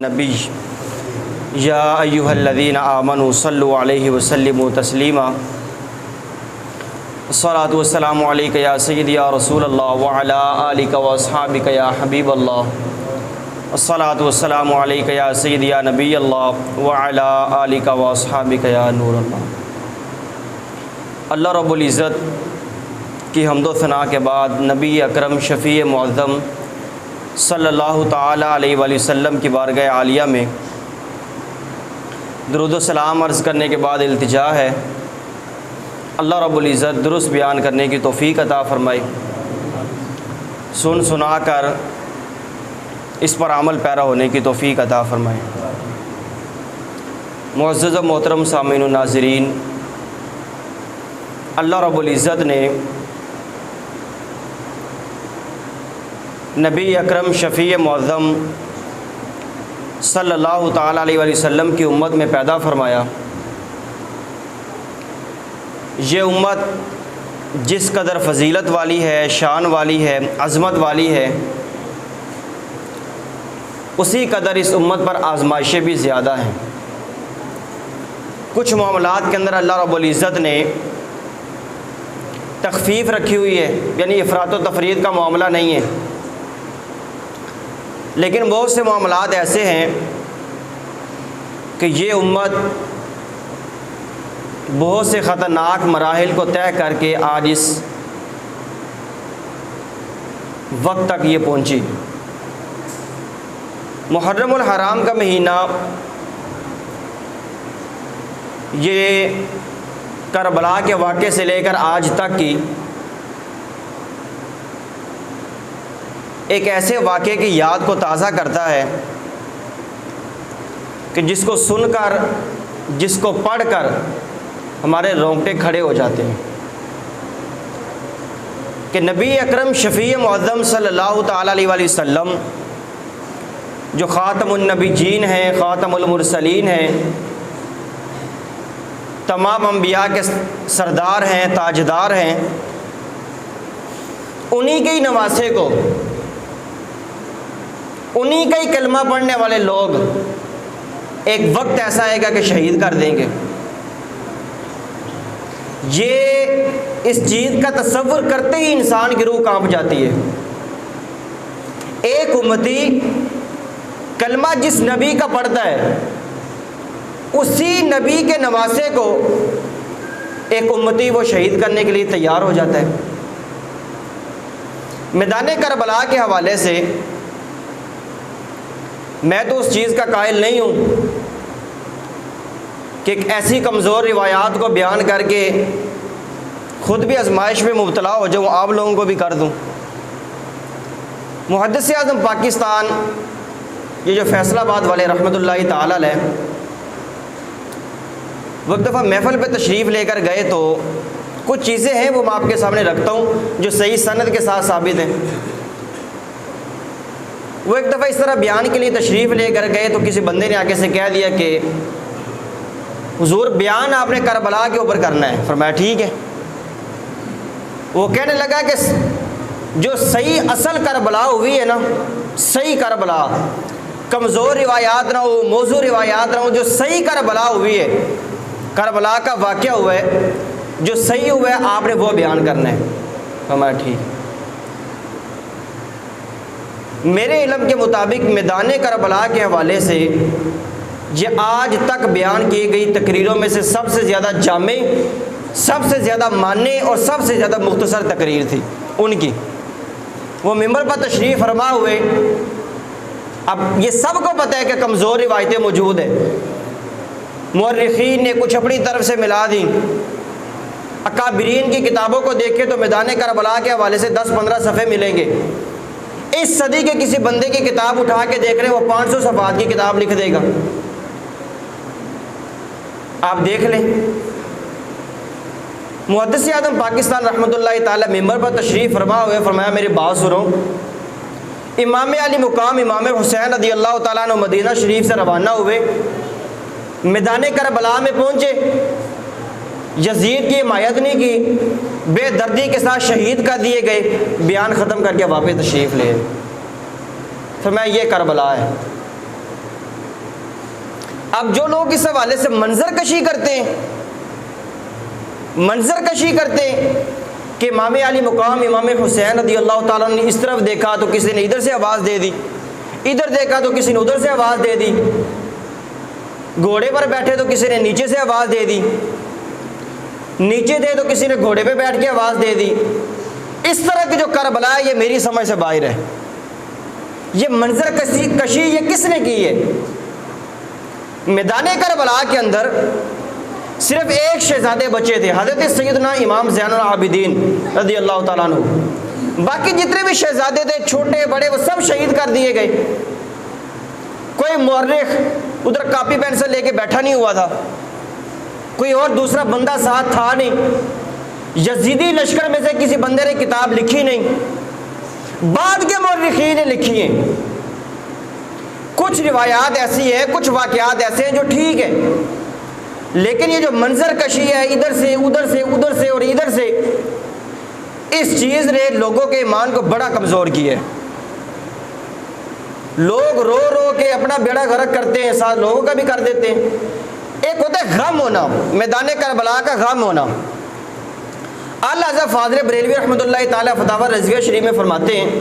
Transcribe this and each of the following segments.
نبی یا ایھا الذین آمنوا صلوا علیہ وسلموا تسلیما الصلاۃ والسلام علیک یا سیدی یا رسول اللہ وعلی آلک واصحابک یا حبیب اللہ الصلاۃ والسلام علیک یا سیدی یا نبی اللہ وعلی آلک واصحابک یا نور اللہ۔ اللہ رب العزت کی حمد و ثناء کے بعد نبی اکرم شفیع معظم صلی اللہ تعالیٰ علیہ وآلہ وسلم کی بارگاہ عالیہ میں درود و سلام عرض کرنے کے بعد التجا ہے اللہ رب العزت درست بیان کرنے کی توفیق عطا فرمائے، سنا کر اس پر عمل پیرا ہونے کی توفیق عطا فرمائے۔ معزز و محترم سامعین و ناظرین، اللہ رب العزت نے نبی اکرم شفیع معظم صلی اللہ تعالیٰ علیہ وآلہ وسلم کی امت میں پیدا فرمایا۔ یہ امت جس قدر فضیلت والی ہے، شان والی ہے، عظمت والی ہے، اسی قدر اس امت پر آزمائشیں بھی زیادہ ہیں۔ کچھ معاملات کے اندر اللہ رب العزت نے تخفیف رکھی ہوئی ہے، یعنی افراط و تفریط کا معاملہ نہیں ہے، لیکن بہت سے معاملات ایسے ہیں کہ یہ امت بہت سے خطرناک مراحل کو طے کر کے آج اس وقت تک یہ پہنچی۔ محرم الحرام کا مہینہ یہ کربلا کے واقعے سے لے کر آج تک کی ایک ایسے واقعے کی یاد کو تازہ کرتا ہے کہ جس کو سن کر، جس کو پڑھ کر ہمارے رونگٹے کھڑے ہو جاتے ہیں کہ نبی اکرم شفیع معظم صلی اللہ تعالیٰ علیہ وآلہ وسلم جو خاتم النبیین ہیں، خاتم المرسلین ہیں، تمام انبیاء کے سردار ہیں، تاجدار ہیں، انہی کے ہی نواسے کو، انہی کا ہی کلمہ پڑھنے والے لوگ ایک وقت ایسا آئے گا کہ شہید کر دیں گے۔ یہ اس چیز کا تصور کرتے ہی انسان کی روح کانپ جاتی ہے۔ ایک امتی کلمہ جس نبی کا پڑھتا ہے، اسی نبی کے نواسے کو ایک امتی وہ شہید کرنے کے لیے تیار ہو جاتا ہے۔ میدان کربلا کے حوالے سے میں تو اس چیز کا قائل نہیں ہوں کہ ایک ایسی کمزور روایات کو بیان کر کے خود بھی آزمائش میں مبتلا ہو جاؤں، آپ لوگوں کو بھی کر دوں۔ محدث اعظم پاکستان یہ جو فیصل آباد والے رحمۃ اللہ تعالی علیہ وہ ایک دفعہ محفل پہ تشریف لے کر گئے تو کچھ چیزیں ہیں وہ میں آپ کے سامنے رکھتا ہوں جو صحیح سند کے ساتھ ثابت ہیں۔ وہ ایک دفعہ اس طرح بیان کے لیے تشریف لے کر گئے تو کسی بندے نے آگے سے کہہ دیا کہ حضور بیان آپ نے کربلا کے اوپر کرنا ہے۔ فرمایا ٹھیک ہے۔ وہ کہنے لگا کہ جو صحیح اصل کربلا ہوئی ہے نا، صحیح کربلا، کمزور روایات نہ ہو، موضوع روایات نہ ہو، جو صحیح کربلا ہوئی ہے، کربلا کا واقعہ ہوا ہے، جو صحیح ہوا ہے آپ نے وہ بیان کرنا ہے۔ فرمایا ٹھیک ہے۔ میرے علم کے مطابق میدان کربلا کے حوالے سے یہ آج تک بیان کی گئی تقریروں میں سے سب سے زیادہ جامع، سب سے زیادہ معنی اور سب سے زیادہ مختصر تقریر تھی ان کی۔ وہ ممبر پر تشریف فرما ہوئے، اب یہ سب کو پتہ ہے کہ کمزور روایتیں موجود ہیں، مورخین نے کچھ اپنی طرف سے ملا دیں، اکابرین کی کتابوں کو دیکھیں تو میدان کربلا کے حوالے سے 10-15 صفحے ملیں گے۔ اس صدی کے کسی بندے کی کتاب اٹھا کے دیکھ رہے ہیں، وہ 500 صفحات کی کتاب لکھ دے گا۔ آپ دیکھ لیں، محدث اعظم پاکستان رحمۃ اللہ تعالی ممبر پر تشریف فرما ہوئے، فرمایا میری بات سنو۔ امام علی مقام امام حسین رضی اللہ تعالیٰ عنہ مدینہ شریف سے روانہ ہوئے، میدان کربلا میں پہنچے، یزید کی حمایت نہیں کی، بے دردی کے ساتھ شہید کر دیے گئے، بیان ختم کر کے واپس تشریف لے۔ فرمایا یہ کربلا ہے۔ اب جو لوگ اس حوالے سے منظر کشی کرتے ہیں کہ امام علی مقام امام حسین رضی اللہ تعالیٰ نے اس طرف دیکھا تو کسی نے ادھر سے آواز دے دی، ادھر دیکھا تو کسی نے ادھر سے آواز دے دی، گھوڑے پر بیٹھے تو کسی نے نیچے سے آواز دے دی، نیچے تھے تو کسی نے گھوڑے پہ بیٹھ کے آواز دے دی، اس طرح کی جو کربلا ہے یہ میری سمجھ سے باہر ہے۔ یہ منظر کشی یہ کس نے کی ہے؟ میدان کربلا کے اندر صرف ایک شہزادے بچے تھے، حضرت سیدنا امام زین العابدین رضی اللہ تعالیٰ عنہ۔ باقی جتنے بھی شہزادے تھے چھوٹے بڑے وہ سب شہید کر دیے گئے۔ کوئی مورخ ادھر کاپی پینسل لے کے بیٹھا نہیں ہوا تھا، کوئی اور دوسرا بندہ ساتھ تھا نہیں، یزیدی لشکر میں سے کسی بندے نے کتاب لکھی نہیں، بعد کے مورخین نے لکھی ہیں۔ کچھ روایات ایسی ہیں، کچھ واقعات ایسے ہیں جو ٹھیک ہیں، لیکن یہ جو منظر کشی ہے ادھر سے ادھر سے ادھر سے اور ادھر سے، اس چیز نے لوگوں کے ایمان کو بڑا کمزور کیا ہے۔ لوگ رو رو کے اپنا بیڑا غرق کرتے ہیں، ساتھ لوگوں کا بھی کر دیتے ہیں۔ ایک ہوتا ہے غم ہونا، میدان کربلا کا غم ہونا۔ اعلیٰ حضرت فاضل بریلوی رحمۃ اللہ تعالیٰ فتاوی رضویہ شریف میں فرماتے ہیں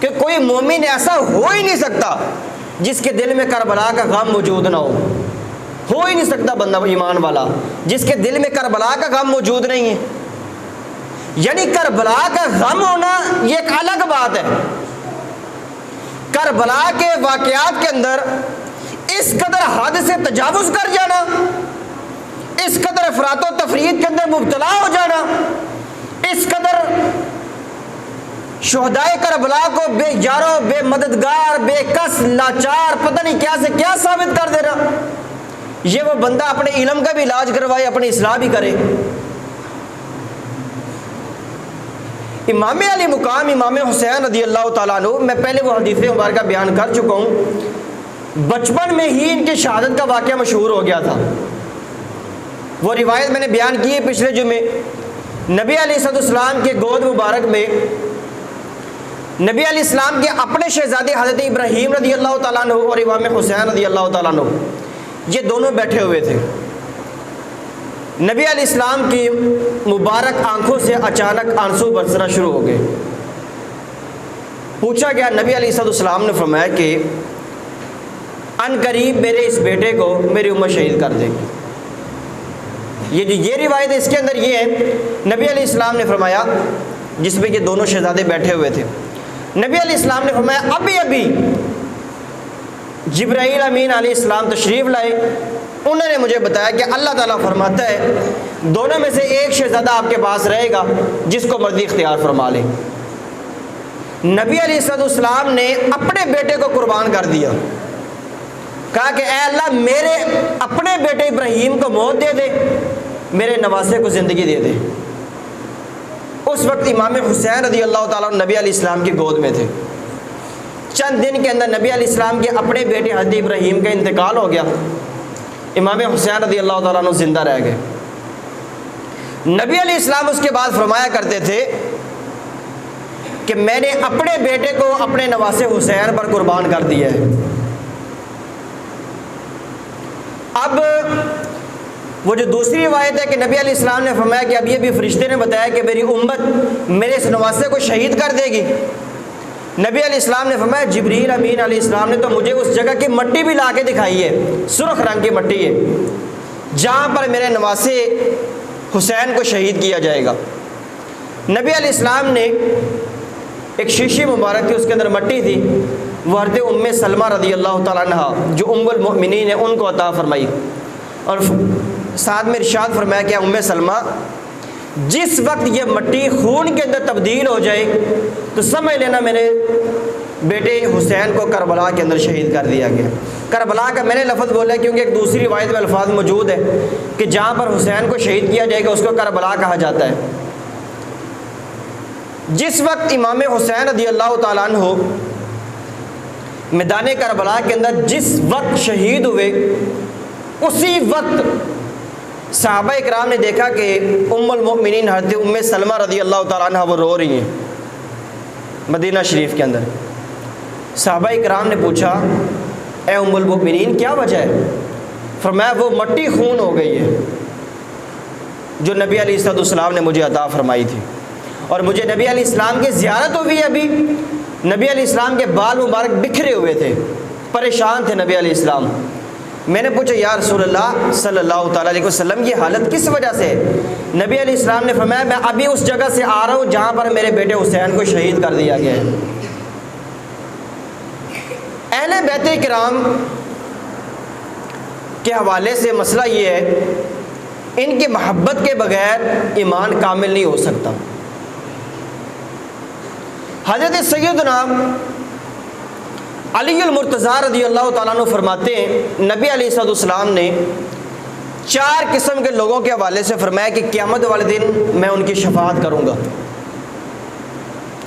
کہ کوئی مومن ایسا ہو ہی نہیں سکتا جس کے دل میں کربلا کا غم موجود نہ ہو ہی نہیں سکتا بندہ ایمان والا جس کے دل میں کربلا کا غم موجود نہیں ہے۔ یعنی کربلا کا غم ہونا یہ ایک الگ بات ہے۔ کربلا کے واقعات کے اندر اس قدر حد سے تجاوز کر جانا، اس قدر افراط و تفرید کے اندر مبتلا ہو جانا، اس قدر شہدائے کربلا کو بے یارو، بے مددگار، بے کس، لاچار، پتہ نہیں کیا سے کیا ثابت کر دینا، یہ وہ بندہ اپنے علم کا بھی علاج کروائے، اپنی اصلاح بھی کرے۔ امام علی مقام امام حسین رضی اللہ تعالیٰ عنہ، میں پہلے وہ حدیث مبارکہ بیان کر چکا ہوں، بچپن میں ہی ان کی شہادت کا واقعہ مشہور ہو گیا تھا۔ وہ روایت میں نے بیان کی ہے پچھلے جمعے، نبی علیہ السلام کے گود مبارک میں نبی علیہ السلام کے اپنے شہزادے حضرت ابراہیم رضی اللہ تعالیٰ عنہ اور امام حسین رضی اللہ تعالیٰ عنہ یہ دونوں بیٹھے ہوئے تھے۔ نبی علیہ السلام کی مبارک آنکھوں سے اچانک آنسو برسنا شروع ہو گئے۔ پوچھا گیا، نبی علیہ السلام نے فرمایا کہ ان قریب میرے اس بیٹے کو میری امت شہید کر دے گی۔ یہ روایت اس کے اندر یہ ہے، نبی علیہ السلام نے فرمایا، جس میں کہ دونوں شہزادے بیٹھے ہوئے تھے، نبی علیہ السلام نے فرمایا ابھی ابھی جبرائیل امین علیہ السلام تشریف لائے، انہوں نے مجھے بتایا کہ اللہ تعالیٰ فرماتا ہے دونوں میں سے ایک شہزادہ آپ کے پاس رہے گا، جس کو مرضی اختیار فرما لیں۔ نبی علیہ السلام نے اپنے بیٹے کو قربان کر دیا، کہا کہ اے اللہ میرے اپنے بیٹے ابراہیم کو موت دے دے، میرے نواسے کو زندگی دے دے۔ اس وقت امام حسین رضی اللہ تعالیٰ نبی علیہ السلام کی گود میں تھے۔ چند دن کے اندر نبی علیہ السلام کے اپنے بیٹے حضرت ابراہیم کا انتقال ہو گیا، امام حسین رضی اللہ تعالیٰ عنہ زندہ رہ گئے۔ نبی علیہ السلام اس کے بعد فرمایا کرتے تھے کہ میں نے اپنے بیٹے کو اپنے نواسے حسین پر قربان کر دیا ہے۔ اب وہ جو دوسری روایت ہے کہ نبی علیہ السلام نے فرمایا کہ اب یہ بھی فرشتے نے بتایا کہ میری امت میرے اس نواسے کو شہید کر دے گی۔ نبی علیہ السلام نے فرمایا جبریل امین علیہ السلام نے تو مجھے اس جگہ کی مٹی بھی لا کے دکھائی ہے، سرخ رنگ کی مٹی ہے، جہاں پر میرے نواسے حسین کو شہید کیا جائے گا۔ نبی علیہ السلام نے ایک شیشی مبارک تھی، اس کے اندر مٹی تھی، وہ حضرت ام سلمہ رضی اللہ تعالیٰ عنہ جو ام المؤمنین ہے ان کو عطا فرمائی، اور ساتھ میں ارشاد فرمایا کہ ام سلمہ جس وقت یہ مٹی خون کے اندر تبدیل ہو جائے تو سمجھ لینا میرے بیٹے حسین کو کربلا کے اندر شہید کر دیا گیا۔ کربلا کا میں نے لفظ بولا کیونکہ ایک دوسری روایت میں الفاظ موجود ہے کہ جہاں پر حسین کو شہید کیا جائے گا اس کو کربلا کہا جاتا ہے۔ جس وقت امام حسین رضی اللہ تعالیٰ عنہ میدان کربلا کے اندر جس وقت شہید ہوئے، اسی وقت صحابہ اکرام نے دیکھا کہ ام المؤمنین حضرت ام سلمہ رضی اللہ تعالیٰ عنہ وہ رو رہی ہیں مدینہ شریف کے اندر۔ صحابہ اکرام نے پوچھا اے ام المؤمنین کیا وجہ ہے؟ فرمایا وہ مٹی خون ہو گئی ہے جو نبی علیہ السلام نے مجھے عطا فرمائی تھی، اور مجھے نبی علیہ السلام کی زیارت ہوئی ہے۔ ابھی نبی علیہ السلام کے بال مبارک بکھرے ہوئے تھے، پریشان تھے نبی علیہ السلام۔ میں نے پوچھا یا رسول اللہ صلی اللہ تعالیٰ علیہ وسلم یہ حالت کس وجہ سے؟ نبی علیہ السلام نے فرمایا میں ابھی اس جگہ سے آ رہا ہوں جہاں پر میرے بیٹے حسین کو شہید کر دیا گیا ہے۔ اہل بیت کرام کے حوالے سے مسئلہ یہ ہے، ان کی محبت کے بغیر ایمان کامل نہیں ہو سکتا۔ حضرت سیدنا علی المرتضیٰ رضی اللہ تعالیٰ عنہ فرماتے ہیں نبی علیہ السلام نے 4 قسم کے لوگوں کے حوالے سے فرمایا کہ قیامت والے دن میں ان کی شفاعت کروں گا۔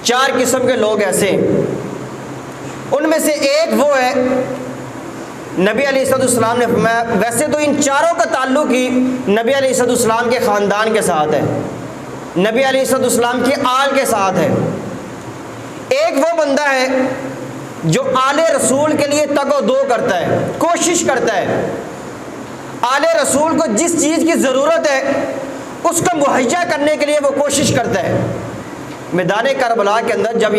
4 قسم کے لوگ ایسے ہیں، ان میں سے ایک وہ ہے، نبی علیہ السلام نے فرمایا ویسے تو ان چاروں کا تعلق ہی نبی علیہ السلام کے خاندان کے ساتھ ہے، نبی علیہ السلام کی آل کے ساتھ ہے۔ ایک وہ بندہ ہے جو آل رسول کے لیے تگ و دو کرتا ہے، کوشش کرتا ہے، آل رسول کو جس چیز کی ضرورت ہے اس کو مہیا کرنے کے لیے وہ کوشش کرتا ہے۔ میدان کربلا کے اندر جب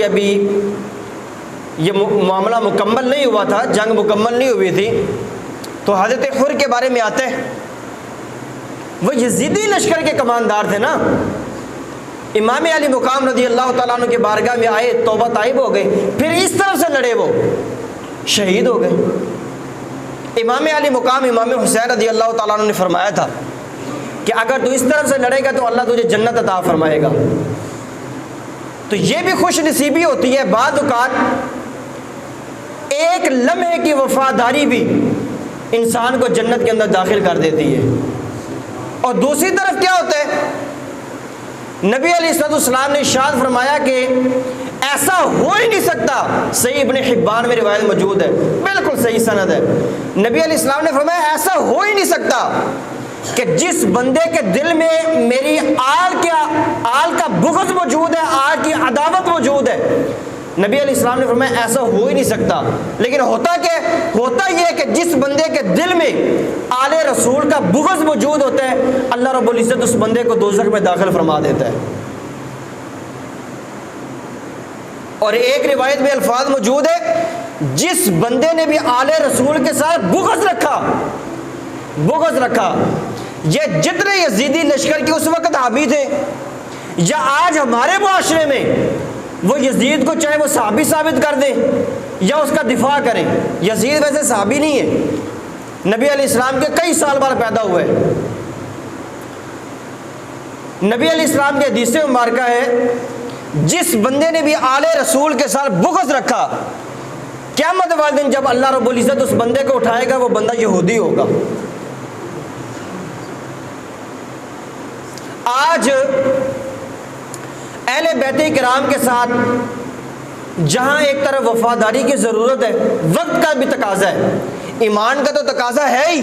یہ معاملہ مکمل نہیں ہوا تھا، جنگ مکمل نہیں ہوئی تھی، تو حضرت حر کے بارے میں آتے ہیں، وہ یزیدی لشکر کے کماندار تھے نا۔ امام علی مقام رضی اللہ تعالیٰ عنہ کے بارگاہ میں آئے، توبہ طائب ہو گئے، پھر اس طرف سے لڑے، وہ شہید ہو گئے۔ امام علی مقام امام حسین رضی اللہ تعالیٰ عنہ نے فرمایا تھا کہ اگر تو اس طرف سے لڑے گا تو اللہ تجھے جنت عطا فرمائے گا۔ تو یہ بھی خوش نصیبی ہوتی ہے، بعض اوقات ایک لمحے کی وفاداری بھی انسان کو جنت کے اندر داخل کر دیتی ہے۔ اور دوسری طرف کیا ہوتا ہے، نبی علیہ السلام نے ارشاد فرمایا کہ ایسا ہو ہی نہیں سکتا، صحیح ابن حبان میں روایت موجود ہے، بالکل صحیح سند ہے، نبی علیہ السلام نے فرمایا ایسا ہو ہی نہیں سکتا کہ جس بندے کے دل میں میری آل کا بغض موجود ہے، آل کی عداوت موجود ہے، نبی علیہ السلام نے فرمایا ایسا ہو ہی نہیں سکتا۔ لیکن ہوتا یہ کہ جس بندے کے دل میں آل رسول کا بغض موجود ہوتا ہے، اللہ رب العزت اس بندے کو دوزخ میں داخل فرما دیتا ہے۔ اور ایک روایت میں الفاظ موجود ہے، جس بندے نے بھی آل رسول کے ساتھ بغض رکھا، یہ جتنے یزیدی لشکر کے اس وقت حامی تھے یا آج ہمارے معاشرے میں، وہ یزید کو چاہے وہ صحابی ثابت کر دیں یا اس کا دفاع کریں، یزید ویسے صحابی نہیں ہے، نبی علیہ السلام کے کئی سال بعد پیدا ہوئے۔ نبی علیہ السلام کے حدیث مبارکہ ہے، جس بندے نے بھی آل رسول کے ساتھ بغض رکھا، قیامت والے دن جب اللہ رب العزت اس بندے کو اٹھائے گا وہ بندہ یہودی ہوگا۔ آج اہل بیت کرام کے ساتھ جہاں ایک طرف وفاداری کی ضرورت ہے، وقت کا بھی تقاضا ہے، ایمان کا تو تقاضا ہے ہی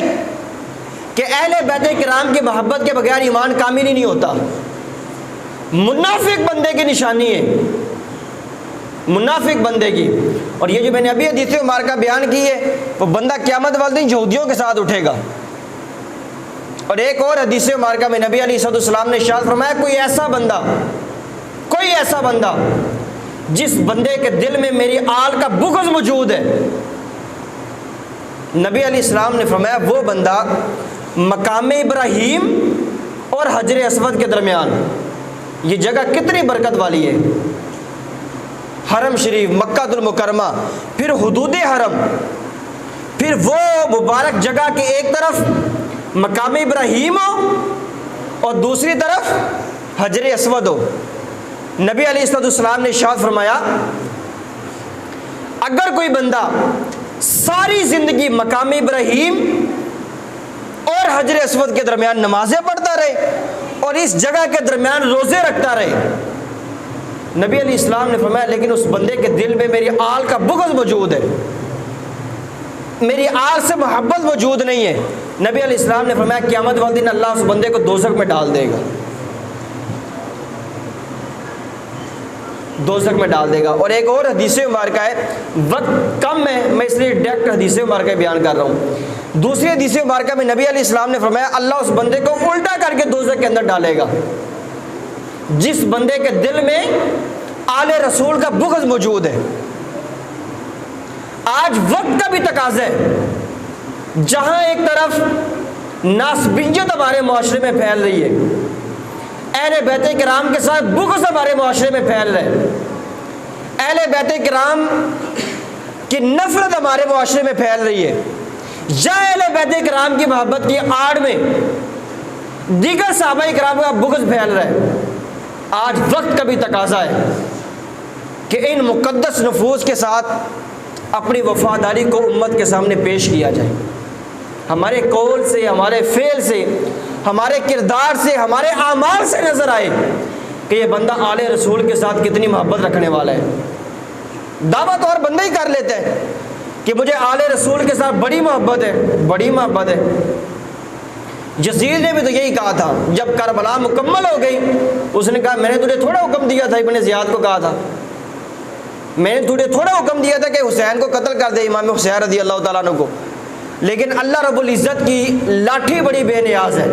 کہ اہل بیت کرام کی محبت کے بغیر ایمان کامل ہی نہیں ہوتا۔ منافق بندے کی نشانی ہے، منافق بندے کی، اور یہ جو میں نے ابھی حدیث مبارکہ بیان کی ہے، وہ بندہ قیامت والے دن یہودیوں کے ساتھ اٹھے گا۔ اور ایک اور حدیث مبارکہ میں نبی علیہ السلام نے ارشاد فرمایا کوئی ایسا بندہ جس بندے کے دل میں میری آل کا بغض موجود ہے، نبی علیہ السلام نے فرمایا وہ بندہ مقام ابراہیم اور حجر اسود کے درمیان، یہ جگہ کتنی برکت والی ہے، حرم شریف مکہ المکرمہ، پھر حدود حرم، پھر وہ مبارک جگہ کے ایک طرف مقام ابراہیم ہو اور دوسری طرف حجر اسود ہو۔ نبی علیہ السلام نے ارشاد فرمایا اگر کوئی بندہ ساری زندگی مقام ابراہیم اور حجر اسود کے درمیان نمازیں پڑھتا رہے اور اس جگہ کے درمیان روزے رکھتا رہے، نبی علیہ السلام نے فرمایا لیکن اس بندے کے دل میں میری آل کا بغض موجود ہے، میری آل سے محبت موجود نہیں ہے، نبی علیہ السلام نے فرمایا قیامت والے دن اللہ اس بندے کو دوزخ میں ڈال دے گا۔ دوزخ میں ڈال دے گا۔ اور ایک اور حدیث مبارکہ ہے، وقت کم ہے میں اس لیے ڈائریکٹ حدیث مبارکہ بیان کر رہا ہوں۔ دوسری حدیث مبارکہ میں نبی علیہ السلام نے فرمایا اللہ اس بندے کو الٹا کر کے دوزخ کے اندر ڈالے گا جس بندے کے دل میں آل رسول کا بغض موجود ہے۔ آج وقت کا بھی تقاضا ہے، جہاں ایک طرف ناسبیت ہمارے معاشرے میں پھیل رہی ہے، اہل بیت کرام کے ساتھ بغض ہمارے معاشرے میں پھیل رہا ہے، اہل بیت کرام کی نفرت ہمارے معاشرے میں پھیل رہی ہے، یا اہل بیت کرام کی محبت کی آڑ میں دیگر صحابہ کرام کا بغض پھیل رہا ہے۔ آج وقت کا بھی تقاضا ہے کہ ان مقدس نفوس کے ساتھ اپنی وفاداری کو امت کے سامنے پیش کیا جائے، ہمارے قول سے، ہمارے فعل سے، ہمارے کردار سے، ہمارے اعمال سے نظر آئے کہ یہ بندہ آل رسول کے ساتھ کتنی محبت رکھنے والا ہے۔ دعویٰ تو اور بندہ ہی کر لیتا ہے کہ مجھے آل رسول کے ساتھ بڑی محبت ہے، بڑی محبت ہے۔ یزید نے بھی تو یہی کہا تھا جب کربلا مکمل ہو گئی، اس نے کہا میں نے تجھے تھوڑا حکم دیا تھا، ابن زیاد کو کہا تھا میں نے تجھے تھوڑا حکم دیا تھا کہ حسین کو قتل کر دے، امام حسین رضی اللہ تعالیٰ عنہ کو، لیکن اللہ رب العزت کی لاٹھی بڑی بے نیاز ہے۔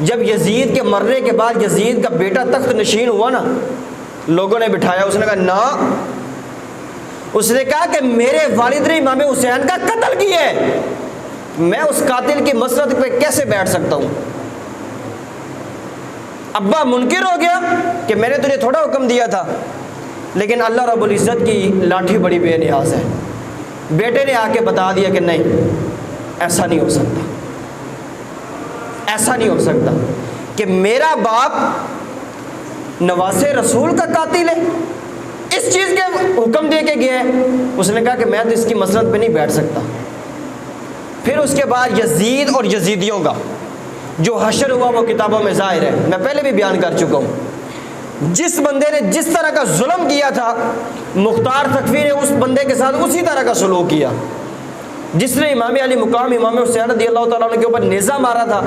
جب یزید کے مرنے کے بعد یزید کا بیٹا تخت نشین ہوا نا، لوگوں نے بٹھایا، اس نے کہا نہ، اس نے کہا کہ میرے والد نے امام حسین کا قتل کیا ہے، میں اس قاتل کی مسرت پہ کیسے بیٹھ سکتا ہوں؟ ابا منکر ہو گیا کہ میں نے تجھے تھوڑا حکم دیا تھا، لیکن اللہ رب العزت کی لاٹھی بڑی بے نیاز ہے۔ بیٹے نے آ کے بتا دیا کہ نہیں، ایسا نہیں ہو سکتا، ایسا نہیں ہو سکتا کہ میرا باپ نواز رسول کا قاتل ہے، اس چیز کے حکم دے کے گیا ہے۔ اس نے کہا کہ میں تو اس کی مسرت پہ نہیں بیٹھ سکتا۔ پھر اس کے بعد یزید اور یزیدیوں کا جو حشر ہوا وہ کتابوں میں ظاہر ہے، میں پہلے بھی بیان کر چکا ہوں۔ جس بندے نے جس طرح کا ظلم کیا تھا، مختار ثقفی نے اس بندے کے ساتھ اسی طرح کا سلوک کیا۔ جس نے امام علی مقام امام حسین رضی اللہ تعالیٰ عنہ کے اوپر نیزہ مارا تھا،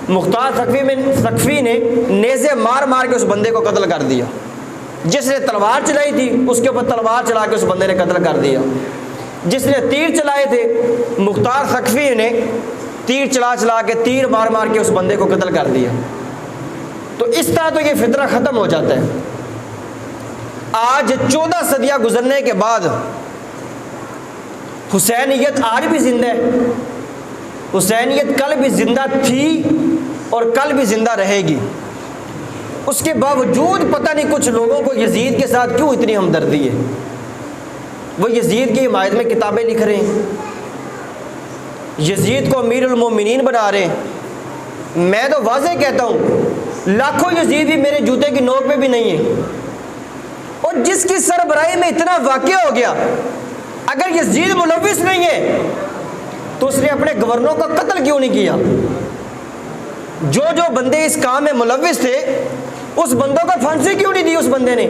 مختار ثقفی نے نیزے مار مار کے اس بندے کو قتل کر دیا۔ جس نے تلوار چلائی تھی اس کے اوپر تلوار چلا کے اس بندے نے قتل کر دیا۔ جس نے تیر چلائے تھے، مختار ثقفی نے تیر چلا چلا کے، تیر مار مار کے اس بندے کو قتل کر دیا۔ تو اس طرح تو یہ فطرہ ختم ہو جاتا ہے۔ آج 14 صدیاں گزرنے کے بعد حسینیت آج بھی زندہ ہے، حسینیت کل بھی زندہ تھی اور کل بھی زندہ رہے گی۔ اس کے باوجود پتہ نہیں کچھ لوگوں کو یزید کے ساتھ کیوں اتنی ہمدردی ہے، وہ یزید کی حمایت میں کتابیں لکھ رہے ہیں، یزید کو امیر المومنین بنا رہے ہیں۔ میں تو واضح کہتا ہوں لاکھوں یزیدی میرے جوتے کی نوک پہ بھی نہیں ہے، اور جس کی سربراہی میں اتنا واقعہ ہو گیا، اگر یزید ملوث نہیں ہے تو اس نے اپنے گورنروں کا قتل کیوں نہیں کیا؟ جو جو بندے اس کام میں ملوث تھے اس بندوں کو پھانسی کیوں نہیں دی اس بندے نے؟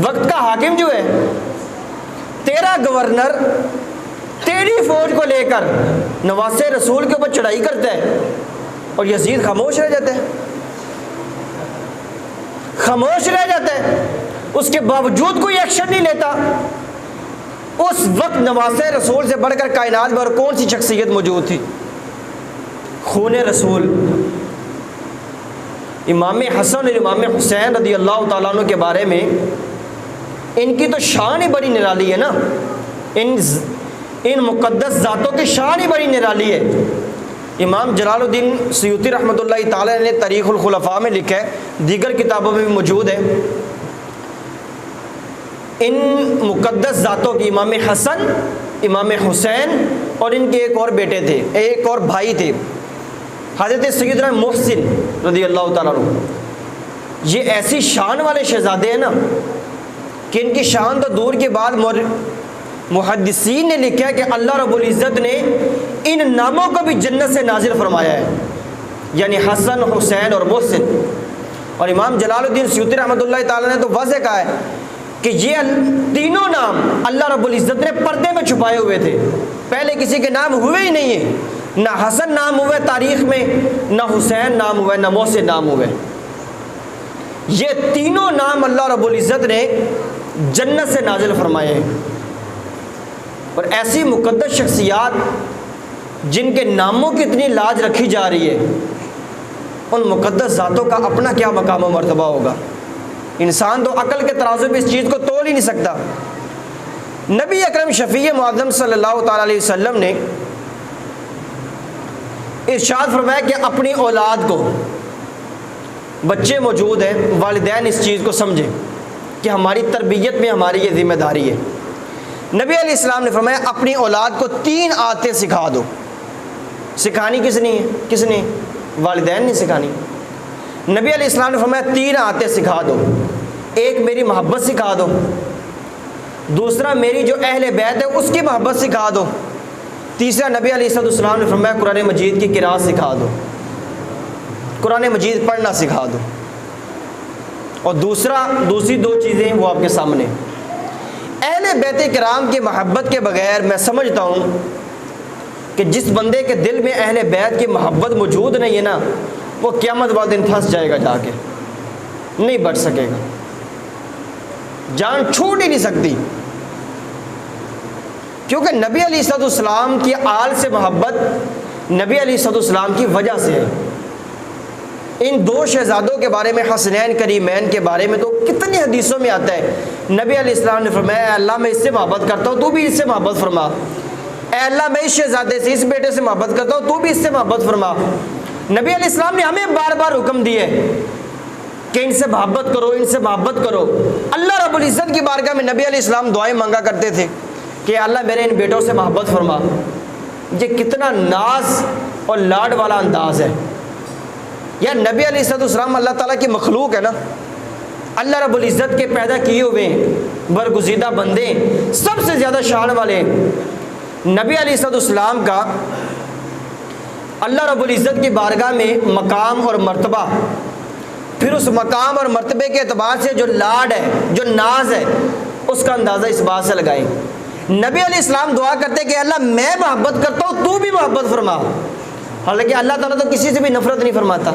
وقت کا حاکم جو ہے، تیرا گورنر تیری فوج کو لے کر نواز رسول کے اوپر چڑھائی کرتا ہے اور یزید خاموش رہ جاتا ہے، خاموش رہ جاتا ہے، اس کے باوجود کوئی ایکشن نہیں لیتا۔ اس وقت نواز رسول سے بڑھ کر کائنات میں اور کون سی شخصیت موجود تھی؟ خون رسول۔ امام حسن اور امام حسین رضی اللہ تعالیٰ عنہ کے بارے میں ان کی تو شان ہی بڑی نرالی ہے نا، ان مقدس ذاتوں کی شان ہی بڑی نرالی ہے۔ امام جلال الدین سیوطی رحمۃ اللہ تعالیٰ نے تاریخ الخلفاء میں لکھا ہے، دیگر کتابوں میں بھی موجود ہے، ان مقدس ذاتوں کی امام حسن، امام حسین اور ان کے ایک اور بیٹے تھے، ایک اور بھائی تھے، حضرت سیدنا محسن رضی اللہ تعالیٰ عنہ۔ یہ ایسی شان والے شہزادے ہیں نا کہ ان کی شان تو دور کے بعد محدثین نے لکھا ہے کہ اللہ رب العزت نے ان ناموں کو بھی جنت سے نازل فرمایا ہے، یعنی حسن، حسین اور محسن۔ اور امام جلال الدین سیوطی رحمۃ اللہ تعالیٰ نے تو واضح کہا ہے کہ یہ تینوں نام اللہ رب العزت نے پردے میں چھپائے ہوئے تھے، پہلے کسی کے نام ہوئے ہی نہیں ہیں، نہ حسن نام ہوئے تاریخ میں، نہ حسین نام ہوئے، نہ محسن نام ہوئے۔ یہ تینوں نام اللہ رب العزت نے جنت سے نازل فرمائے ہیں، اور ایسی مقدس شخصیات جن کے ناموں کی اتنی لاج رکھی جا رہی ہے، ان مقدس ذاتوں کا اپنا کیا مقام و مرتبہ ہوگا؟ انسان تو عقل کے ترازو پہ اس چیز کو تول ہی نہیں سکتا۔ نبی اکرم شفیع معظم صلی اللہ تعالیٰ علیہ وسلم نے ارشاد فرمایا کہ اپنی اولاد کو، بچے موجود ہیں، والدین اس چیز کو سمجھیں کہ ہماری تربیت میں ہماری یہ ذمہ داری ہے۔ نبی علیہ السلام نے فرمایا اپنی اولاد کو 3 آیتیں سکھا دو۔ سکھانی کس نے؟ والدین نے سکھانی۔ نبی علیہ السلام نے فرمایا 3 آیتیں سکھا دو۔ ایک میری محبت سکھا دو، دوسرا میری جو اہل بیت ہے اس کی محبت سکھا دو، تیسرا نبی علیہ السلام نے فرمایا قرآن مجید کی قراءت سکھا دو، قرآن مجید پڑھنا سکھا دو۔ اور دوسری 2 چیزیں وہ آپ کے سامنے۔ اہل بیت کرام کی محبت کے بغیر میں سمجھتا ہوں کہ جس بندے کے دل میں اہل بیت کی محبت موجود نہیں ہے نا، وہ قیامت والے دن پھنس جائے گا، جا کے نہیں بچ سکے گا، جان چھوٹ ہی نہیں سکتی۔ کیونکہ نبی علیہ السلام کی آل سے محبت نبی علیہ السلام کی وجہ سے ہے۔ ان 2 شہزادوں کے بارے میں، حسنین کریمین کے بارے میں تو کتنی حدیثوں میں آتا ہے، نبی علیہ السلام نے فرمایا اے اللہ میں اس سے محبت کرتا ہوں، تو بھی اس سے محبت فرما۔ اے اللہ میں اس شہزادے سے، اس بیٹے سے محبت کرتا ہوں، تو بھی اس سے محبت فرما۔ نبی علیہ السلام نے ہمیں بار بار حکم دیے کہ ان سے محبت کرو، ان سے محبت کرو۔ اللہ رب العزت کی بارگاہ میں نبی علیہ السلام دعائیں مانگا کرتے تھے کہ اللہ میرے ان بیٹوں سے محبت فرما۔ یہ کتنا ناز اور لاڈ والا انداز ہے۔ یا نبی علیہ السلام اللہ تعالیٰ کی مخلوق ہے نا، اللہ رب العزت کے پیدا کیے ہوئے برگزیدہ بندے، سب سے زیادہ شان والے نبی علیہ السلام کا اللہ رب العزت کی بارگاہ میں مقام اور مرتبہ، پھر اس مقام اور مرتبے کے اعتبار سے جو لاڈ ہے، جو ناز ہے، اس کا اندازہ اس بات سے لگائیں۔ نبی علیہ السلام دعا کرتے کہ اللہ میں محبت کرتا ہوں، تو بھی محبت فرما۔ حالانکہ اللہ تعالیٰ تو کسی سے بھی نفرت نہیں فرماتا۔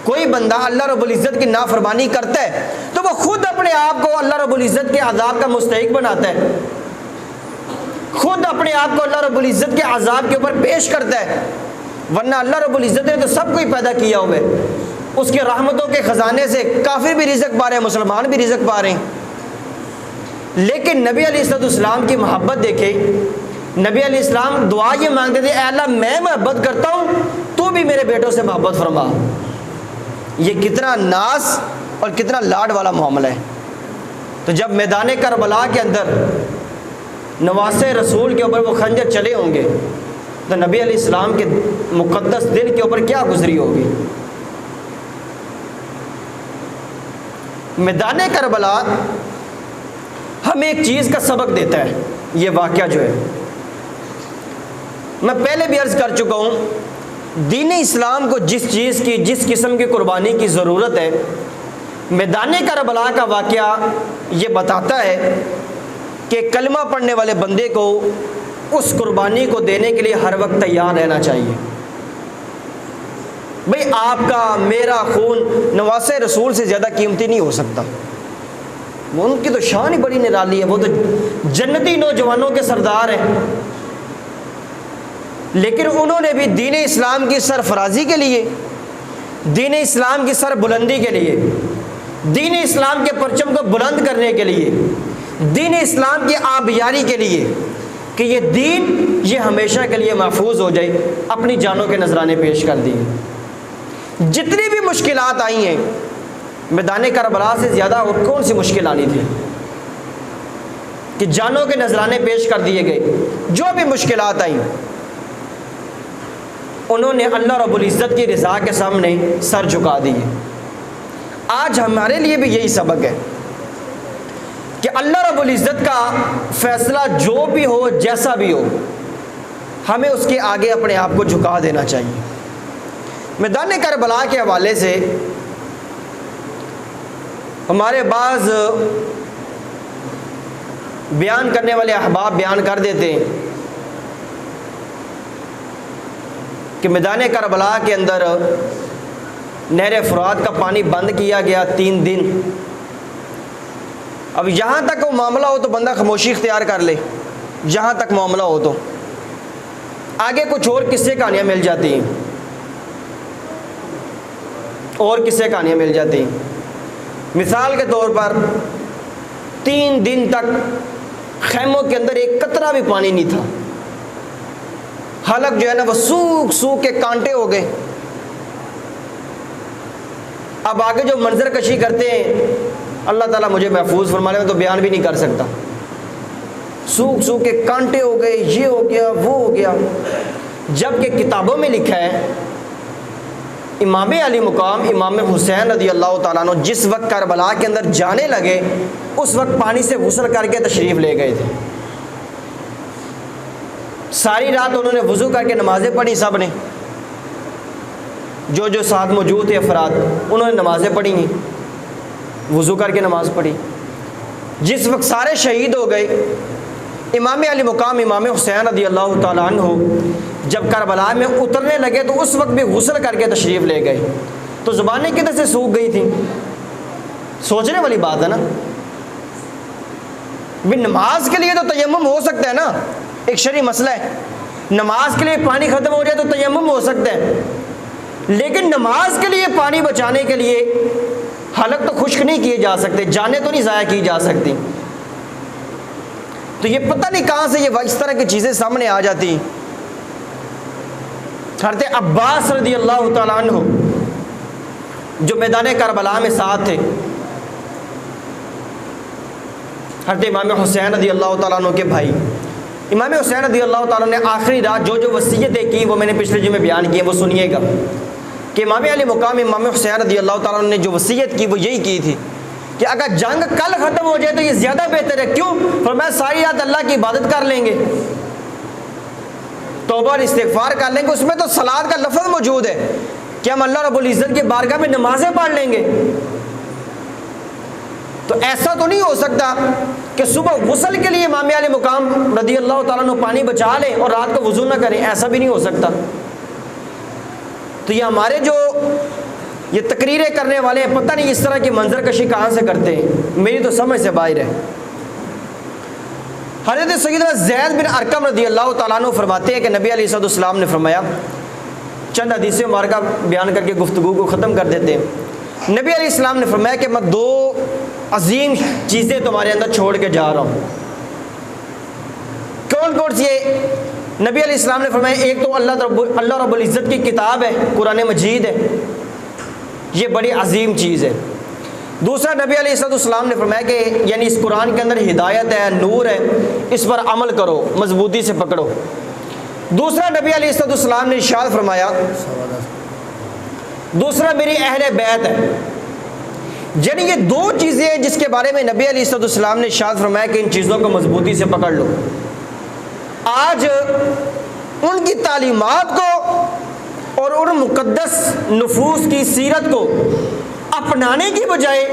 کوئی بندہ اللہ رب العزت کی نافرمانی کرتا ہے تو وہ خود اپنے آپ کو اللہ رب العزت کے عذاب کا مستحق بناتا ہے، خود اپنے آپ کو اللہ رب العزت کے عذاب کے اوپر پیش کرتا ہے۔ ورنہ اللہ رب العزت نے تو سب کو ہی پیدا کیا ہوا ہے، اس کے رحمتوں کے خزانے سے کافر بھی رزق پا رہے ہیں، مسلمان بھی رزق پا رہے ہیں۔ لیکن نبی علیہ السلام کی محبت دیکھے، نبی علیہ السلام دعا یہ مانگتے تھے اے اللہ میں محبت کرتا ہوں، تو بھی میرے بیٹوں سے محبت فرما۔ یہ کتنا ناز اور کتنا لاڈ والا معاملہ ہے۔ تو جب میدان کربلا کے اندر نواسے رسول کے اوپر وہ خنجر چلے ہوں گے تو نبی علیہ السلام کے مقدس دل کے اوپر کیا گزری ہوگی۔ میدان کربلا ہمیں ایک چیز کا سبق دیتا ہے، یہ واقعہ جو ہے میں پہلے بھی عرض کر چکا ہوں، دین اسلام کو جس چیز کی، جس قسم کی قربانی کی ضرورت ہے، میدان کربلا کا واقعہ یہ بتاتا ہے کہ کلمہ پڑھنے والے بندے کو اس قربانی کو دینے کے لیے ہر وقت تیار رہنا چاہیے۔ بھئی آپ کا میرا خون نواسے رسول سے زیادہ قیمتی نہیں ہو سکتا، ان کی تو شان ہی بڑی نرالی ہے، وہ تو جنتی نوجوانوں کے سردار ہیں، لیکن انہوں نے بھی دین اسلام کی سرفرازی کے لیے، دین اسلام کی سر بلندی کے لیے، دین اسلام کے پرچم کو بلند کرنے کے لیے، دین اسلام کی آبیاری کے لیے کہ یہ دین یہ ہمیشہ کے لیے محفوظ ہو جائے، اپنی جانوں کے نذرانے پیش کر دیے۔ جتنی بھی مشکلات آئی ہیں، میدان کربلا سے زیادہ اور کون سی مشکل آنی تھی کہ جانوں کے نذرانے پیش کر دیے گئے۔ جو بھی مشکلات آئیں انہوں نے اللہ رب العزت کی رضا کے سامنے سر جھکا دیے۔ آج ہمارے لیے بھی یہی سبق ہے کہ اللہ رب العزت کا فیصلہ جو بھی ہو، جیسا بھی ہو، ہمیں اس کے آگے اپنے آپ کو جھکا دینا چاہیے۔ میدان کربلا کے حوالے سے ہمارے بعض بیان کرنے والے احباب بیان کر دیتے ہیں کہ میدان کربلا کے اندر نہر فرات کا پانی بند کیا گیا 3 دن۔ اب یہاں تک وہ معاملہ ہو تو بندہ خاموشی اختیار کر لے، جہاں تک معاملہ ہو تو آگے کچھ اور قصے کہانیاں مل جاتی ہیں، اور قصے کہانیاں مل جاتی ہیں۔ مثال کے طور پر 3 دن تک خیموں کے اندر ایک قطرہ بھی پانی نہیں تھا، حلق جو ہے نا وہ سوکھ سوکھ کے کانٹے ہو گئے۔ اب آگے جو منظر کشی کرتے ہیں اللہ تعالیٰ مجھے محفوظ فرمانے میں تو بیان بھی نہیں کر سکتا، سوکھ سوکھ کے کانٹے ہو گئے، یہ ہو گیا وہ ہو گیا، جبکہ کتابوں میں لکھا ہے امام علی مقام امام حسین رضی اللہ تعالیٰ عنہ جس وقت کربلا کے اندر جانے لگے اس وقت پانی سے غسل کر کے تشریف لے گئے تھے۔ ساری رات انہوں نے وضو کر کے نمازیں پڑھی، سب نے جو ساتھ موجود تھے افراد انہوں نے نمازیں پڑھی ہیں، وضو کر کے نماز پڑھی۔ جس وقت سارے شہید ہو گئے امام علی مقام امام حسین رضی اللہ تعالیٰ عنہ جب کربلا میں اترنے لگے تو اس وقت بھی غسل کر کے تشریف لے گئے، تو زبانیں کدھر سے سوکھ گئی تھیں؟ سوچنے والی بات ہے نا۔ بھی نماز کے لیے تو تیمم ہو سکتا ہے نا، ایک شرعی مسئلہ ہے، نماز کے لیے پانی ختم ہو جائے تو تیمم ہو سکتا ہے، لیکن نماز کے لیے پانی بچانے کے لیے حلق تو خشک نہیں کیے جا سکتے، جانیں تو نہیں ضائع کی جا سکتی۔ تو یہ پتہ نہیں کہاں سے یہ اس طرح کی چیزیں سامنے آ جاتی۔ حضرت عباس رضی اللہ تعالیٰ عنہ جو میدان کربلا میں ساتھ تھے، حضرت امام حسین رضی اللہ تعالیٰ عنہ کے بھائی، امام حسین رضی اللہ تعالیٰ نے آخری رات جو وصیتیں کی وہ میں نے پچھلے جمعے بیان کی ہیں، وہ سنیے گا کہ امام علی مقام امام حسین رضی اللہ تعالیٰ عنہ نے جو وصیت کی وہ یہی کی تھی کہ اگر جنگ کل ختم ہو جائے تو یہ زیادہ بہتر ہے۔ کیوں؟ فرمایا ساری رات اللہ کی عبادت کر لیں گے، توبہ اور استغفار کر لیں گے، اس میں تو صلات کا لفظ موجود ہے کہ ہم اللہ رب العزت کی بارگاہ میں نمازیں پڑھ لیں گے۔ تو ایسا تو نہیں ہو سکتا کہ صبح غسل کے لیے امام علی مقام رضی اللہ تعالیٰ عنہ پانی بچا لیں اور رات کو وضو نہ کریں، ایسا بھی نہیں ہو سکتا۔ تو یہ ہمارے جو یہ تقریریں کرنے والے ہیں پتہ نہیں اس طرح کی منظر کشی کہاں سے کرتے ہیں، میری تو سمجھ سے باہر ہے۔ حضرت سیدنا زید بن ارقم رضی اللہ تعالیٰ عنہ فرماتے ہیں کہ نبی علیہ السلام نے فرمایا، چند حدیث مبارکہ بیان کر کے گفتگو کو ختم کر دیتے ہیں۔ نبی علیہ السلام نے فرمایا کہ میں 2 عظیم چیزیں تمہارے اندر چھوڑ کے جا رہا ہوں۔ کون کون سی؟ نبی علیہ السلام نے فرمایا ایک تو اللہ رب العزت کی کتاب ہے، قرآن مجید ہے، یہ بڑی عظیم چیز ہے۔ دوسرا نبی علیہ السلام نے فرمایا کہ یعنی اس قرآن کے اندر ہدایت ہے، نور ہے، اس پر عمل کرو، مضبوطی سے پکڑو۔ دوسرا نبی علیہ السلام نے ارشاد فرمایا، دوسرا میری اہل بیت ہے۔ یعنی یہ 2 چیزیں ہیں جس کے بارے میں نبی علیہ السلام نے ارشاد فرمایا کہ ان چیزوں کو مضبوطی سے پکڑ لو۔ آج ان کی تعلیمات کو اور ان مقدس نفوس کی سیرت کو اپنانے کی بجائے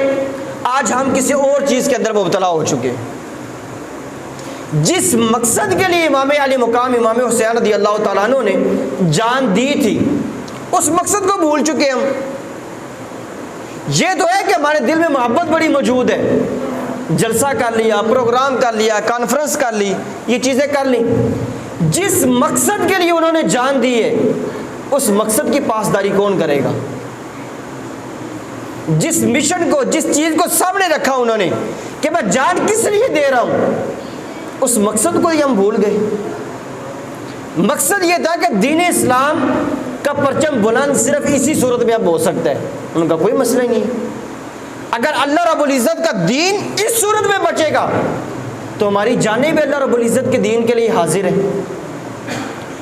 آج ہم کسی اور چیز کے اندر مبتلا ہو چکے ہیں۔ جس مقصد کے لیے امام علی مقام امام حسین رضی اللہ تعالیٰ عنہ نے جان دی تھی اس مقصد کو بھول چکے ہم۔ یہ تو ہے کہ ہمارے دل میں محبت بڑی موجود ہے، جلسہ کر لیا، پروگرام کر لیا، کانفرنس کر لی، یہ چیزیں کر لیں۔ جس مقصد کے لیے انہوں نے جان دی ہے اس مقصد کی پاسداری کون کرے گا؟ جس مشن کو، جس چیز کو سامنے رکھا انہوں نے کہ میں جان کس لیے دے رہا ہوں، اس مقصد کو ہی ہم بھول گئے۔ مقصد یہ تھا کہ دین اسلام کا پرچم بلند صرف اسی صورت میں اب ہو سکتا ہے، ان کا کوئی مسئلہ ہی نہیں۔ اگر اللہ رب العزت کا دین اس صورت میں بچے گا تو ہماری جانیں بھی اللہ رب العزت کے دین کے لیے حاضر ہیں۔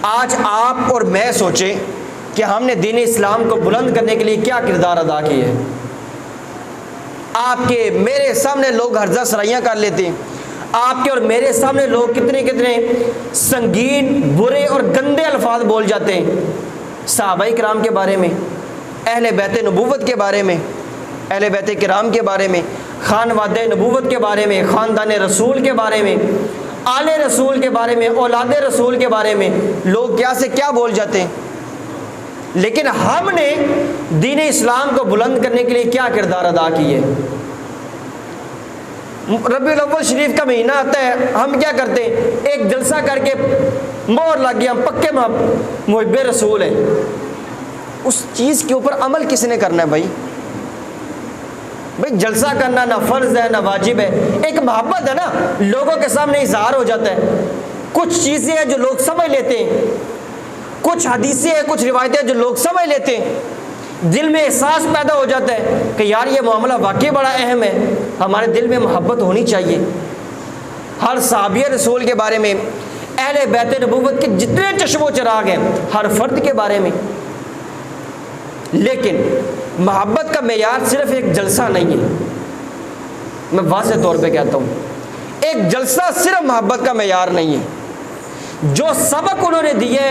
آج آپ اور میں سوچیں کہ ہم نے دین اسلام کو بلند کرنے کے لیے کیا کردار ادا کیا ہے۔ آپ کے میرے سامنے لوگ ہرزہ سرائیاں کر لیتے ہیں، آپ کے اور میرے سامنے لوگ کتنے کتنے سنگین، برے اور گندے الفاظ بول جاتے ہیں صحابہ کرام کے بارے میں، اہل بیت نبوت کے بارے میں، اہل بیت کرام کے بارے میں، خانوادہ نبوت کے بارے میں، خاندان رسول کے بارے میں، آل رسول کے بارے میں، اولاد رسول کے بارے میں لوگ کیا سے کیا بول جاتے ہیں۔ لیکن ہم نے دین اسلام کو بلند کرنے کے لیے کیا کردار ادا کیے؟ ربیع الاول شریف کا مہینہ آتا ہے، ہم کیا کرتے ہیں؟ ایک جلسہ کر کے مہر لگ گیا، ہم پکے محب رسول ہیں۔ اس چیز کے اوپر عمل کس نے کرنا ہے بھائی جلسہ کرنا نہ فرض ہے نہ واجب ہے، ایک محبت ہے نا، لوگوں کے سامنے اظہار ہو جاتا ہے۔ کچھ چیزیں ہیں جو لوگ سمجھ لیتے ہیں، کچھ حدیثیں ہیں، کچھ روایتیں جو لوگ سمجھ لیتے ہیں، دل میں احساس پیدا ہو جاتا ہے کہ یار یہ معاملہ واقعی بڑا اہم ہے، ہمارے دل میں محبت ہونی چاہیے۔ ہر صحابی رسول کے بارے میں، اہل بیت نبوت کے جتنے چشم و چراغ ہیں، ہر فرد کے بارے میں۔ لیکن محبت کا معیار صرف ایک جلسہ نہیں ہے، میں واضح طور پہ کہتا ہوں، ایک جلسہ صرف محبت کا معیار نہیں ہے۔ جو سبق انہوں نے دیے،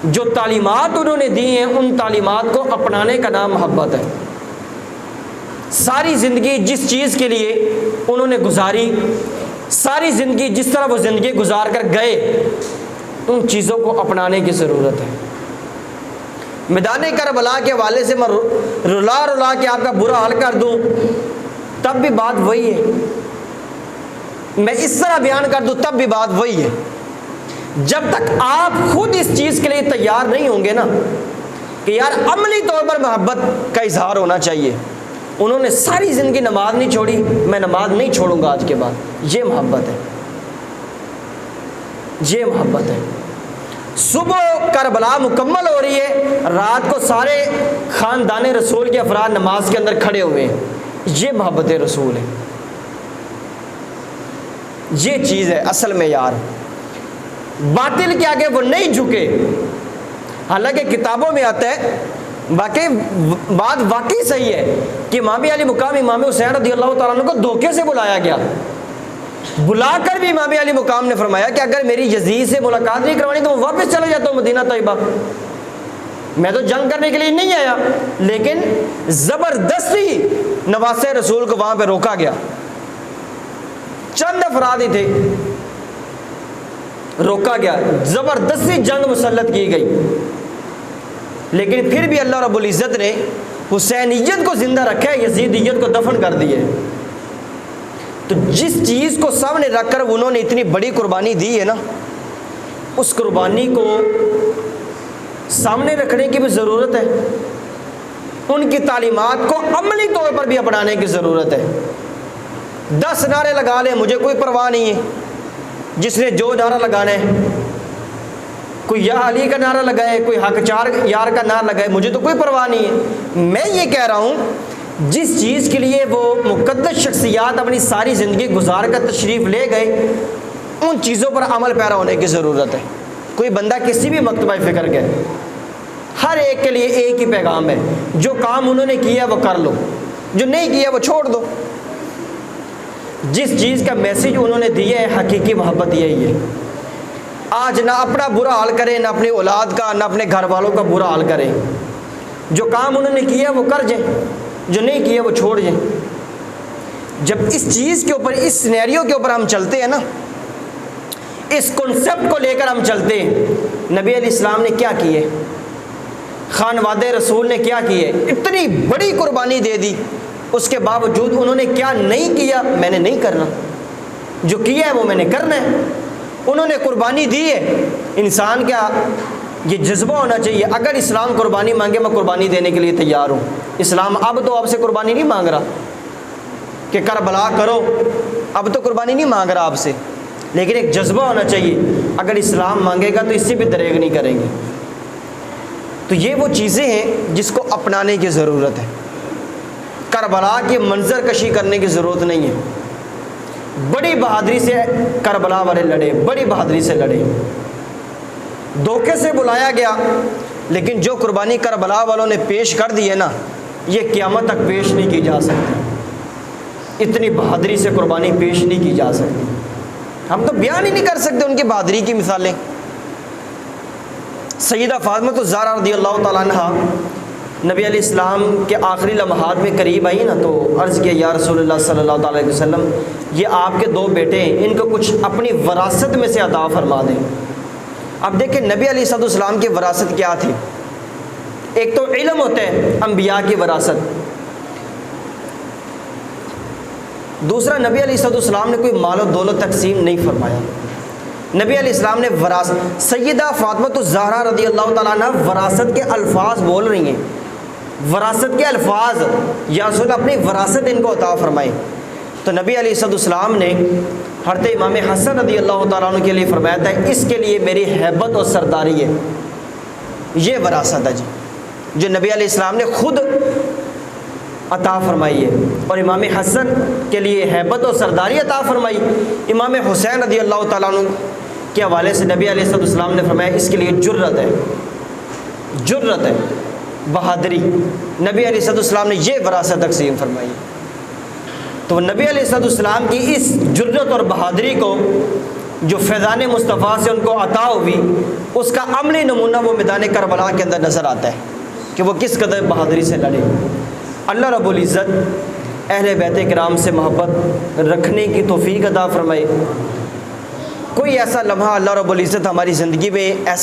جو تعلیمات انہوں نے دی ہیں، ان تعلیمات کو اپنانے کا نام محبت ہے۔ ساری زندگی جس چیز کے لیے انہوں نے گزاری، ساری زندگی جس طرح وہ زندگی گزار کر گئے، ان چیزوں کو اپنانے کی ضرورت ہے۔ میدان کربلا کے حوالے سے میں رلا رلا کے آپ کا برا حال کر دوں تب بھی بات وہی ہے، میں اس طرح بیان کر دوں تب بھی بات وہی ہے۔ جب تک آپ خود اس چیز کے لیے تیار نہیں ہوں گے نا کہ یار عملی طور پر محبت کا اظہار ہونا چاہیے۔ انہوں نے ساری زندگی نماز نہیں چھوڑی، میں نماز نہیں چھوڑوں گا آج کے بعد، یہ محبت ہے، یہ محبت ہے۔ صبح کربلا مکمل ہو رہی ہے، رات کو سارے خاندان رسول کے افراد نماز کے اندر کھڑے ہوئے ہیں، یہ محبت رسول ہے، یہ چیز ہے اصل میں یار۔ باطل کے آگے وہ نہیں جھکے، حالانکہ کتابوں میں آتا ہے، واقعی بات واقعی صحیح ہے کہ امام علی مقام امام حسین رضی اللہ تعالیٰ عنہ کو دھوکے سے بلایا گیا، بلا کر بھی امام علی مقام نے فرمایا کہ اگر میری یزید سے ملاقات نہیں کروانی تو میں واپس چلا جاتا ہوں مدینہ طیبہ، میں تو جنگ کرنے کے لیے نہیں آیا، لیکن زبردستی نواسے رسول کو وہاں پہ روکا گیا، چند افراد ہی تھے، روکا گیا، زبردستی جنگ مسلط کی گئی، لیکن پھر بھی اللہ رب العزت نے حسینیت کو زندہ رکھا ہے، یزیدیت کو دفن کر دی ہے۔ تو جس چیز کو سامنے رکھ کر انہوں نے اتنی بڑی قربانی دی ہے نا، اس قربانی کو سامنے رکھنے کی بھی ضرورت ہے، ان کی تعلیمات کو عملی طور پر بھی اپنانے کی ضرورت ہے۔ 10 نعرے لگا لیں، مجھے کوئی پرواہ نہیں ہے، جس نے جو نعرہ لگانا ہے، کوئی یا علی کا نعرہ لگائے، کوئی حق چار یار کا نعرہ لگائے، مجھے تو کوئی پرواہ نہیں ہے۔ میں یہ کہہ رہا ہوں جس چیز کے لیے وہ مقدس شخصیات اپنی ساری زندگی گزار کر تشریف لے گئے، ان چیزوں پر عمل پیرا ہونے کی ضرورت ہے۔ کوئی بندہ کسی بھی مکتبہ فکر کے، ہر ایک کے لیے ایک ہی پیغام ہے، جو کام انہوں نے کیا وہ کر لو، جو نہیں کیا وہ چھوڑ دو۔ جس چیز کا میسج انہوں نے دیا ہے حقیقی محبت یہی ہے۔ آج نہ اپنا برا حال کریں، نہ اپنی اولاد کا، نہ اپنے گھر والوں کا برا حال کریں، جو کام انہوں نے کیا وہ کر جائیں، جو نہیں کیا وہ چھوڑ جائیں۔ جب اس چیز کے اوپر، اس سینیریو کے اوپر ہم چلتے ہیں نا، اس کنسپٹ کو لے کر ہم چلتے ہیں، نبی علیہ السلام نے کیا کیے، خانواد رسول نے کیا کیے، اتنی بڑی قربانی دے دی، اس کے باوجود انہوں نے کیا نہیں کیا، میں نے نہیں کرنا، جو کیا ہے وہ میں نے کرنا ہے۔ انہوں نے قربانی دی ہے، انسان کا یہ جذبہ ہونا چاہیے، اگر اسلام قربانی مانگے میں قربانی دینے کے لیے تیار ہوں۔ اسلام اب تو آپ سے قربانی نہیں مانگ رہا کہ کربلا کرو، اب تو قربانی نہیں مانگ رہا آپ سے، لیکن ایک جذبہ ہونا چاہیے، اگر اسلام مانگے گا تو اس سے بھی دریغ نہیں کریں گے۔ تو یہ وہ چیزیں ہیں جس کو اپنانے کی ضرورت ہے۔ کربلا کی منظر کشی کرنے کی ضرورت نہیں ہے، بڑی بہادری سے کربلا والے لڑے، بڑی بہادری سے لڑے، دھوکے سے بلایا گیا، لیکن جو قربانی کربلا والوں نے پیش کر دی ہے نا، یہ قیامت تک پیش نہیں کی جا سکتی، اتنی بہادری سے قربانی پیش نہیں کی جا سکتی، ہم تو بیان ہی نہیں کر سکتے ان کی بہادری کی مثالیں۔ سیدہ فاطمہ الزہرا رضی اللہ تعالیٰ عنہ نبی علیہ السلام کے آخری لمحات میں قریب آئی نا، تو عرض کیا یا رسول اللہ صلی اللہ تعالیٰ علیہ وسلم، یہ آپ کے 2 بیٹے ہیں، ان کو کچھ اپنی وراثت میں سے عطا فرما دیں۔ اب دیکھیں نبی علیہ السلام کی وراثت کیا تھی، ایک تو علم ہوتا ہے انبیاء کی وراثت، دوسرا نبی علیہ السلام نے کوئی مال و دولت تقسیم نہیں فرمایا، نبی علیہ السلام نے وراثت، سیدہ فاطمہ الزہرا رضی اللہ تعالیٰ عنہ وراثت کے الفاظ بول رہی ہیں، وراثت کے الفاظ، یا رسول اپنی وراثت ان کو عطا فرمائے، تو نبی علیہ السلام نے حضرت امام حسن رضی اللہ تعالیٰ عنہ کے لیے فرمایا تھا اس کے لیے میری ہیبت اور سرداری ہے، یہ وراثت ہے جی جو نبی علیہ السلام نے خود عطا فرمائی ہے، اور امام حسن کے لیے ہیبت اور سرداری عطا فرمائی۔ امام حسین رضی اللہ تعالیٰ عنہ کے حوالے سے نبی علیہ السلام نے فرمایا اس کے لیے جرت ہے، جرت ہے، بہادری، نبی علیہ السلام نے یہ وراثت تقسیم فرمائی۔ تو نبی علیہ السلام کی اس جرت اور بہادری کو جو فیضان مصطفیٰ سے ان کو عطا ہوئی، اس کا عملی نمونہ وہ میدان کربلا کے اندر نظر آتا ہے کہ وہ کس قدر بہادری سے لڑے۔ اللہ رب العزت اہل بیت کرام سے محبت رکھنے کی توفیق عطا فرمائے۔ کوئی ایسا لمحہ اللہ رب العزت ہماری زندگی میں ایسا